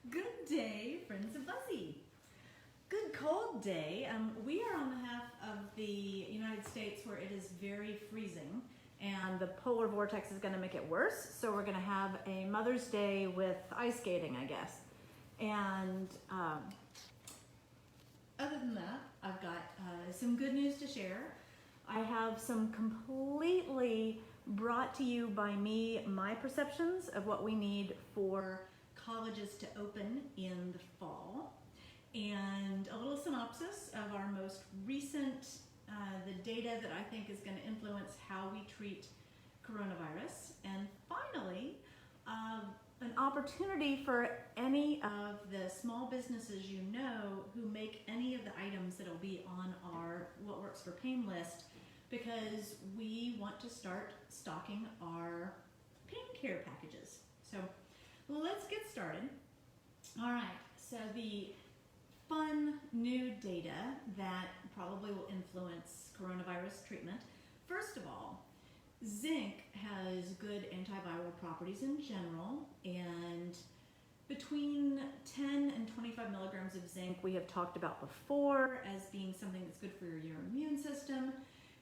Good day, friends of Buzzy. Good cold day. We are on the half of the United States where it is very freezing, and the polar vortex is going to make it worse. So we're going to have a Mother's Day with ice skating, I guess. And other than that, I've got some good news to share. I have some completely brought to you by me, my perceptions of what we need for colleges to open in the fall, and a little synopsis of our most recent, the data that I think is going to influence how we treat coronavirus, and finally, an opportunity for any of the small businesses you know who make any of the items that will be on our What Works for Pain list, because we want to start stocking our pain care packages. So let's get started. All right, so the fun new data that probably will influence coronavirus treatment. First of all, zinc has good antiviral properties in general, and between 10 and 25 milligrams of zinc we have talked about before as being something that's good for your immune system.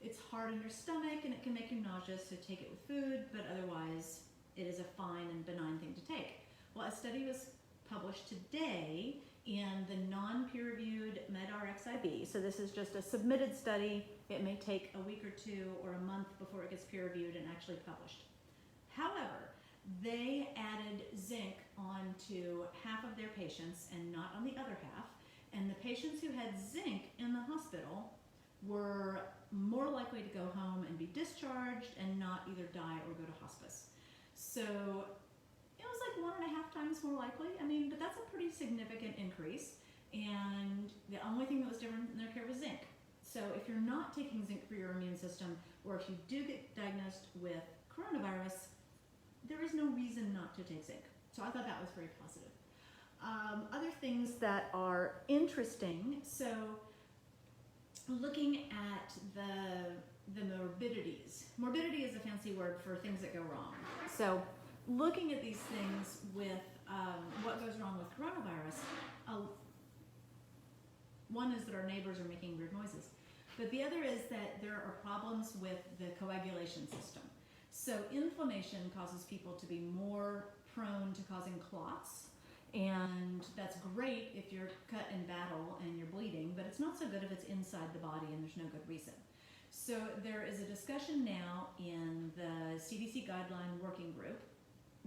It's hard on your stomach and it can make you nauseous, so take it with food, but otherwise it is a fine and benign thing to take. Well, a study was published today in the non-peer-reviewed medRxiv. So this is just a submitted study. It may take a week or two or a month before it gets peer-reviewed and actually published. However, they added zinc onto half of their patients and not on the other half. And the patients who had zinc in the hospital were more likely to go home and be discharged and not either die or go to hospice. So it was like 1.5 times more likely. But that's a pretty significant increase. And the only thing that was different in their care was zinc. So if you're not taking zinc for your immune system, or if you do get diagnosed with coronavirus, there is no reason not to take zinc. So I thought that was very positive. Other things that are interesting, so looking at the morbidities. Morbidity is a fancy word for things that go wrong. So looking at these things with what goes wrong with coronavirus, one is that our neighbors are making weird noises, but the other is that there are problems with the coagulation system. So inflammation causes people to be more prone to causing clots, and that's great if you're cut in battle and you're bleeding, but it's not so good if it's inside the body and there's no good reason. So there is a discussion now in the CDC guideline working group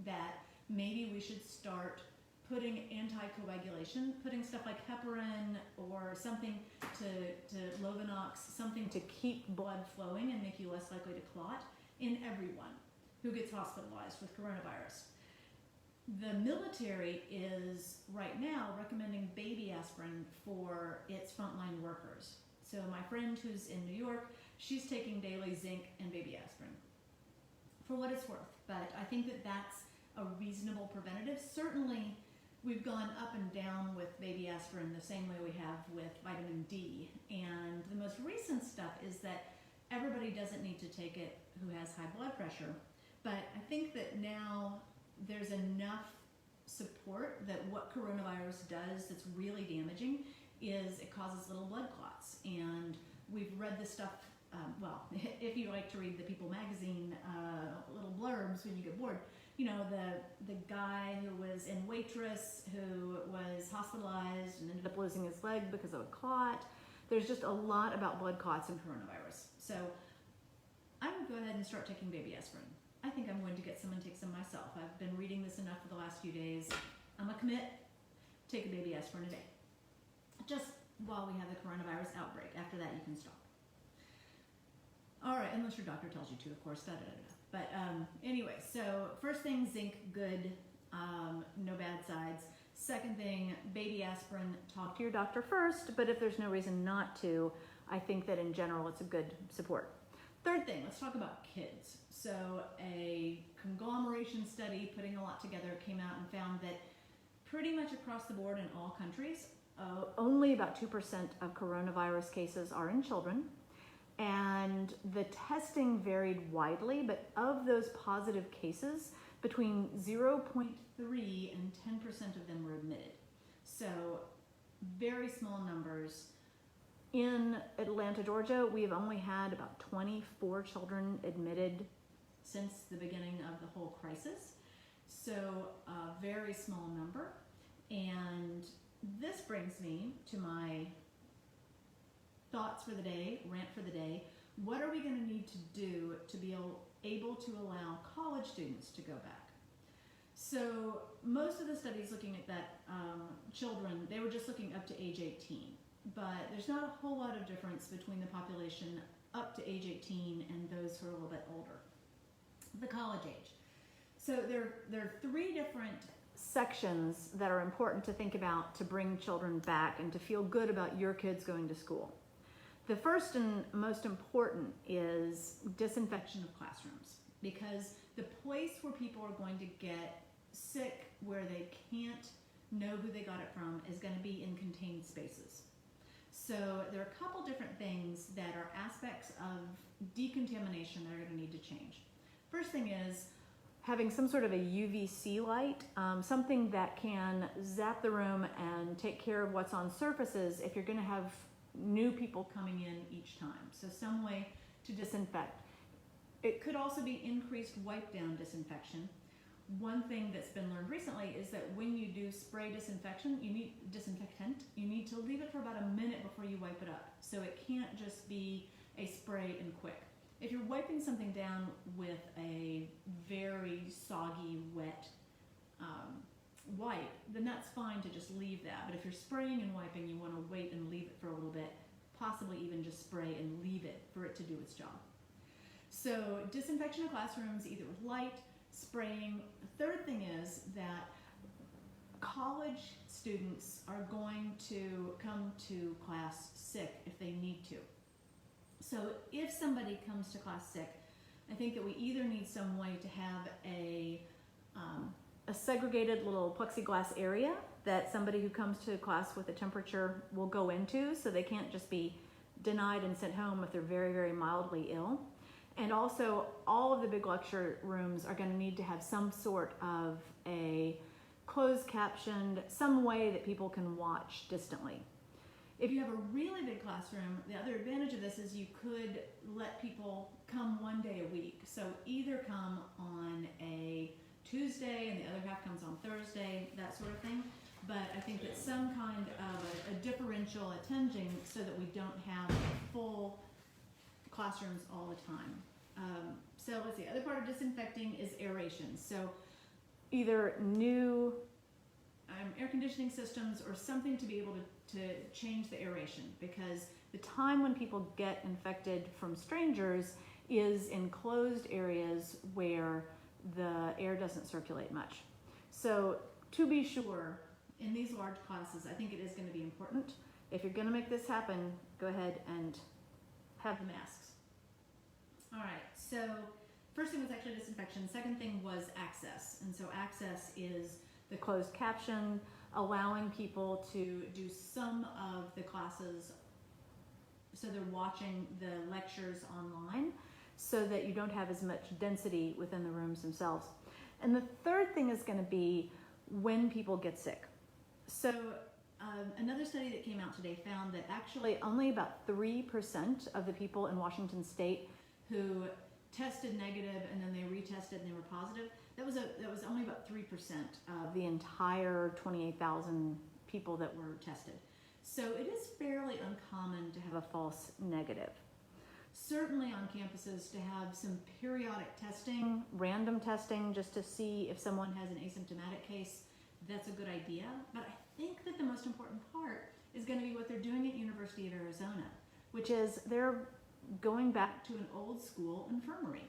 that maybe we should start putting anticoagulation, putting stuff like heparin or something to Lovenox, something to keep blood flowing and make you less likely to clot in everyone who gets hospitalized with coronavirus. The military is right now recommending baby aspirin for its frontline workers. So my friend who's in New York, she's taking daily zinc and baby aspirin for what it's worth. But I think that that's a reasonable preventative. Certainly we've gone up and down with baby aspirin the same way we have with vitamin D. And the most recent stuff is that everybody doesn't need to take it who has high blood pressure. But I think that now there's enough support that what coronavirus does that's really damaging is it causes little blood clots. And we've read this stuff, well, if you like to read the People magazine little blurbs when you get bored, you know, the guy who was in Waitress who was hospitalized and ended up losing his leg because of a clot. There's just a lot about blood clots and coronavirus. So I would go ahead and start taking baby aspirin. I think I'm going to get some and take some myself. I've been reading this enough for the last few days. I'm going to commit, take a baby aspirin a day. Just while we have the coronavirus outbreak. After that, you can stop. All right, unless your doctor tells you to, of course. But anyway, so first thing, zinc, good, no bad sides. Second thing, baby aspirin, talk to your doctor first, but if there's no reason not to, I think that in general it's a good support. Third thing, let's talk about kids. So a conglomeration study putting a lot together came out and found that pretty much across the board in all countries, only about 2% of coronavirus cases are in children. And the testing varied widely, but of those positive cases, between 0.3 and 10% of them were admitted. So very small numbers. In Atlanta, Georgia, we have only had about 24 children admitted since the beginning of the whole crisis. So a very small number. And this brings me to my thoughts for the day, rant for the day. What are we going to need to do to be able to allow college students to go back? So most of the studies looking at that children, they were just looking up to age 18. But there's not a whole lot of difference between the population up to age 18 and those who are a little bit older. The college age. So there are three different sections that are important to think about to bring children back and to feel good about your kids going to school. The first and most important is disinfection of classrooms, because the place where people are going to get sick, where they can't know who they got it from, is going to be in contained spaces. So there are a couple different things that are aspects of decontamination that are going to need to change. First thing is having some sort of a UVC light, something that can zap the room and take care of what's on surfaces if you're going to have new people coming in each time. So some way to disinfect. It could also be increased wipe down disinfection. One thing that's been learned recently is that when you do spray disinfectant, you need to leave it for about a minute before you wipe it up. So it can't just be a spray and quick. If you're wiping something down with a very soggy, wet wipe, then that's fine to just leave that. But if you're spraying and wiping, you want to wait and leave it for a little bit, possibly even just spray and leave it for it to do its job. So disinfection of classrooms, either with light, spraying. The third thing is that college students are going to come to class sick if they need to. So if somebody comes to class sick, I think that we either need some way to have a segregated little plexiglass area that somebody who comes to class with a temperature will go into, so they can't just be denied and sent home if they're very, very mildly ill. And also, all of the big lecture rooms are going to need to have some sort of a closed captioned, some way that people can watch distantly. If you have a really big classroom, the other advantage of this is you could let people come one day a week. So either come on a Tuesday and the other half comes on Thursday, that sort of thing. But I think that some kind of a differential attending so that we don't have full classrooms all the time. So let's see, other part of disinfecting is aeration. So either new air conditioning systems or something to be able to change the aeration, because the time when people get infected from strangers is in closed areas where the air doesn't circulate much. So to be sure, in these large classes, I think it is going to be important. If you're going to make this happen, go ahead and have the masks. All right, so first thing was actually disinfection. Second thing was access. And so access is the closed caption, allowing people to do some of the classes, so they're watching the lectures online so that you don't have as much density within the rooms themselves. And the third thing is going to be when people get sick. So another study that came out today found that actually only about 3% of the people in Washington State who tested negative and then they retested and they were positive, that was only about 3% of the entire 28,000 people that were tested. So it is fairly uncommon to have a false negative. Certainly on campuses to have some periodic testing, random testing, just to see if someone has an asymptomatic case, that's a good idea. But I think that the most important part is going to be what they're doing at University of Arizona, which is they're going back to an old school infirmary.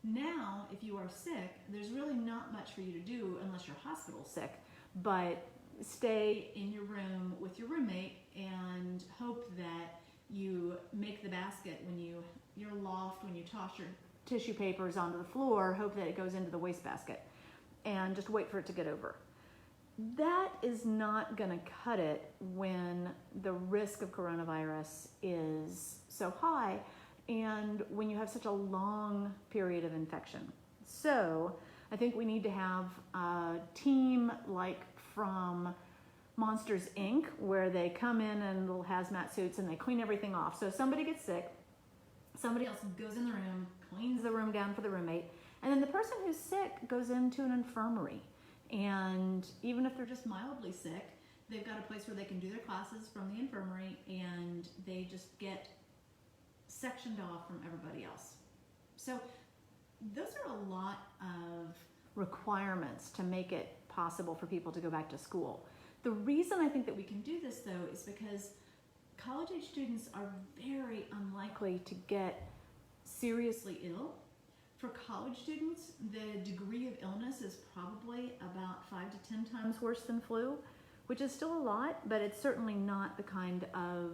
Now, if you are sick, there's really not much for you to do unless you're hospital sick, but stay in your room with your roommate and hope that you make the basket when your loft, when you toss your tissue papers onto the floor, hope that it goes into the wastebasket and just wait for it to get over. That is not going to cut it when the risk of coronavirus is so high and when you have such a long period of infection. So I think we need to have a team like from Monsters, Inc., where they come in in little hazmat suits and they clean everything off. So if somebody gets sick, somebody else goes in the room, cleans the room down for the roommate, and then the person who's sick goes into an infirmary. And even if they're just mildly sick, they've got a place where they can do their classes from the infirmary, and they just get sectioned off from everybody else. So those are a lot of requirements to make it possible for people to go back to school. The reason I think that we can do this, though, is because college-age students are very unlikely to get seriously ill. For college students, the degree of illness is probably about 5 to 10 times worse than flu, which is still a lot, but it's certainly not the kind of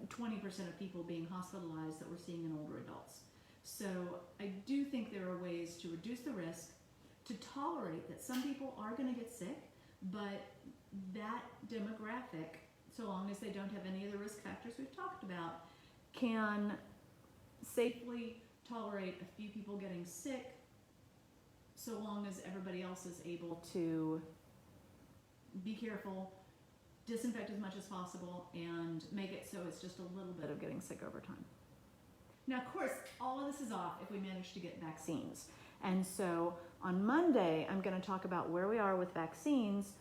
20% of people being hospitalized that we're seeing in older adults. So I do think there are ways to reduce the risk, to tolerate that some people are going to get sick, but that demographic, so long as they don't have any of the risk factors we've talked about, can safely tolerate a few people getting sick, so long as everybody else is able to be careful, disinfect as much as possible, and make it so it's just a little bit of getting sick over time. Now, of course, all of this is off if we manage to get vaccines. And so on Monday, I'm going to talk about where we are with vaccines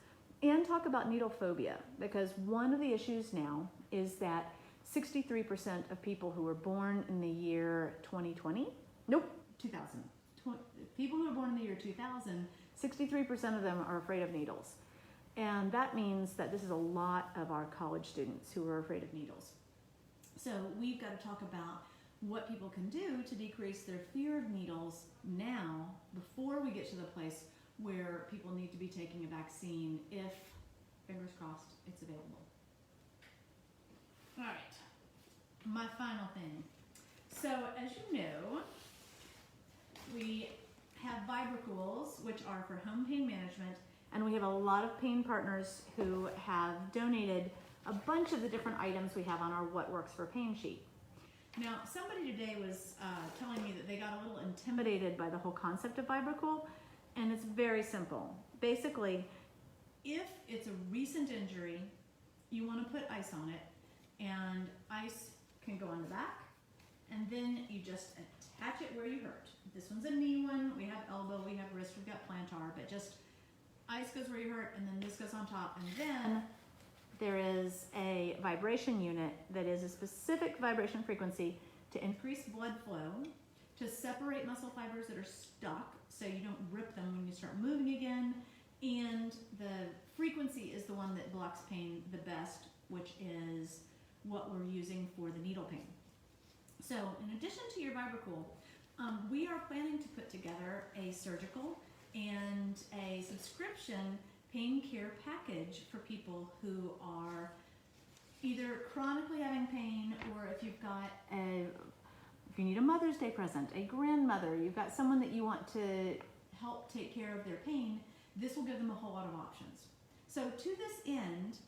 and talk about needle phobia, because one of the issues now is that 63% of people who were born in the year 2020, people who were born in the year 2000, 63% of them are afraid of needles. And that means that this is a lot of our college students who are afraid of needles. So we've got to talk about what people can do to decrease their fear of needles now, before we get to the place where people need to be taking a vaccine if, fingers crossed, it's available. All right, my final thing. So as you know, we have Vibracools, which are for home pain management, and we have a lot of pain partners who have donated a bunch of the different items we have on our What Works for Pain sheet. Now, somebody today was telling me that they got a little intimidated by the whole concept of Vibracool, and it's very simple. Basically, if it's a recent injury, you want to put ice on it, and ice can go on the back, and then you just attach it where you hurt. This one's a knee one, we have elbow, we have wrist, we've got plantar, but just ice goes where you hurt, and then this goes on top, and then there is a vibration unit that is a specific vibration frequency to increase blood flow, to separate muscle fibers that are stuck so you don't rip them when you start moving again, and the frequency is the one that blocks pain the best, which is what we're using for the needle pain. So in addition to your Vibracool, we are planning to put together a surgical and a subscription pain care package for people who are either chronically having pain, or if you've got if you need a Mother's Day present, a grandmother, you've got someone that you want to help take care of their pain, this will give them a whole lot of options. So to this end,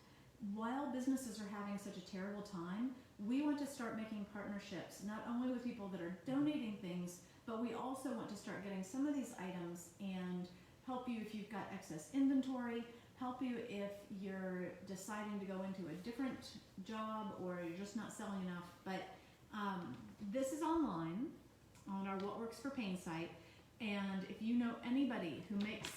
while businesses are having such a terrible time, we want to start making partnerships, not only with people that are donating things, but we also want to start getting some of these items and help you if you've got excess inventory, help you if you're deciding to go into a different job or you're just not selling enough. But this is online on our What Works for Pain site, and if you know anybody who makes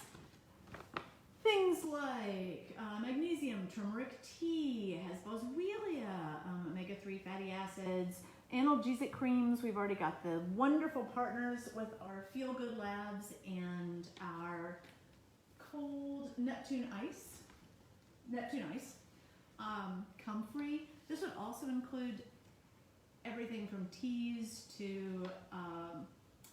things like magnesium, turmeric tea, has boswellia, omega-3 fatty acids, analgesic creams. We've already got the wonderful partners with our Feel Good Labs and our cold Neptune ice. Comfrey. This would also include everything from teas to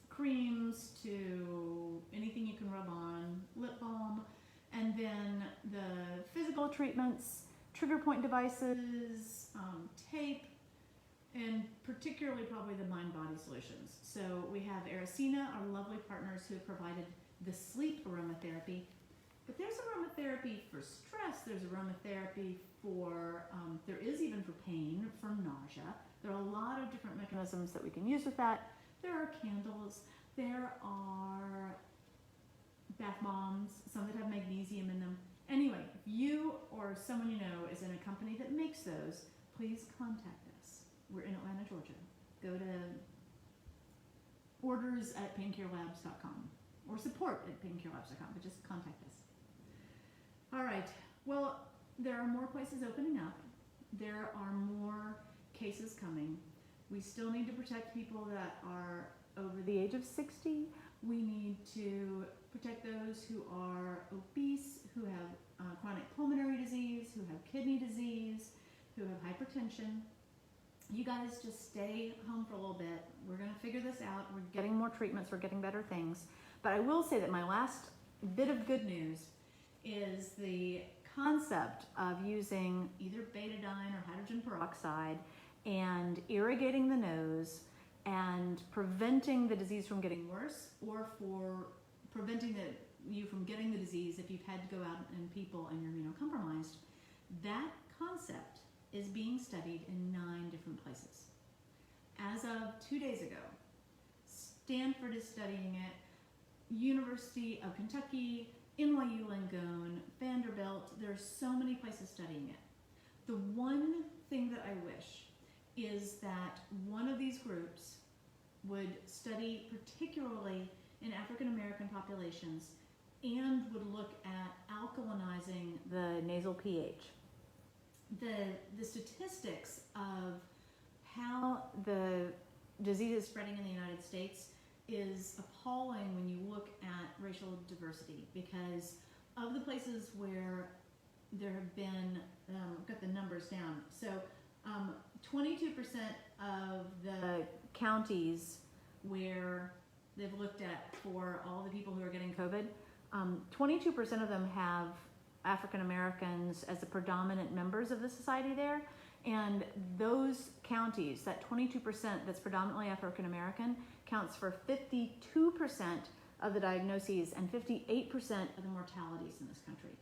creams to anything you can rub on, lip balm, and then the physical treatments, trigger point devices, tape, and particularly probably the mind-body solutions. So we have Aracena, our lovely partners who have provided the sleep aromatherapy, but there's aromatherapy for stress, there's aromatherapy for, there is even for pain, for nausea. There are a lot of different mechanisms that we can use with that. There are candles, there are bath bombs, some that have magnesium in them. Anyway, if you or someone you know is in a company that makes those, please contact us. We're in Atlanta, Georgia. Go to orders@paincarelabs.com or support@paincarelabs.com, but just contact us. All right. Well, there are more places opening up. There are more cases coming. We still need to protect people that are over the age of 60. We need to protect those who are obese, who have chronic pulmonary disease, who have kidney disease, who have hypertension. You guys just stay home for a little bit. We're going to figure this out. We're getting more treatments. We're getting better things. But I will say that my last bit of good news is the concept of using either betadine or hydrogen peroxide and irrigating the nose and preventing the disease from getting worse, or for preventing you from getting the disease if you've had to go out in people and you're immunocompromised. That concept is being studied in 9 different places. As of 2 days ago, Stanford is studying it, University of Kentucky, NYU Langone, Vanderbilt. There are so many places studying it. The one thing that I wish is that one of these groups would study particularly in African American populations and would look at alkalinizing the nasal pH. The statistics of how the disease is spreading in the United States is appalling when you look at racial diversity, because of the places where there have been, I've got the numbers down, so 22% of the counties where they've looked at for all the people who are getting COVID, 22% of them have African Americans as the predominant members of the society there. And those counties, that 22% that's predominantly African American, counts for 52% of the diagnoses and 58% of the mortalities in this country.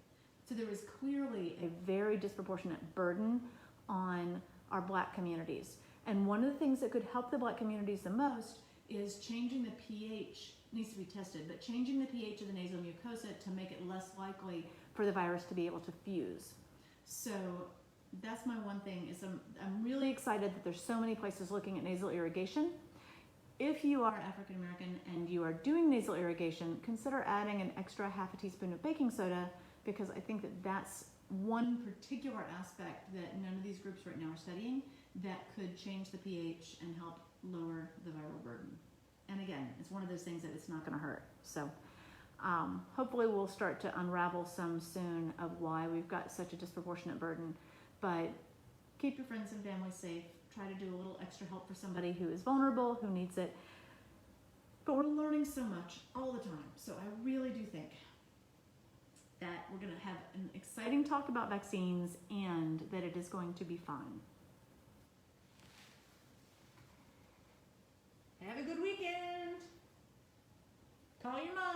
So there is clearly a very disproportionate burden on our Black communities. And one of the things that could help the Black communities the most is changing the pH, needs to be tested, but changing the pH of the nasal mucosa to make it less likely for the virus to be able to fuse. So that's my one thing, is I'm really excited that there's so many places looking at nasal irrigation. If you are African American and you are doing nasal irrigation, consider adding an extra half a teaspoon of baking soda, because I think that that's one particular aspect that none of these groups right now are studying that could change the pH and help lower the viral burden. And again, it's one of those things that it's not going to hurt. So hopefully we'll start to unravel some soon of why we've got such a disproportionate burden. But keep your friends and family safe. Try to do a little extra help for somebody who is vulnerable, who needs it. But we're learning so much all the time. So I really do think that we're going to have an exciting talk about vaccines and that it is going to be fun. Have a good weekend. Call your mom.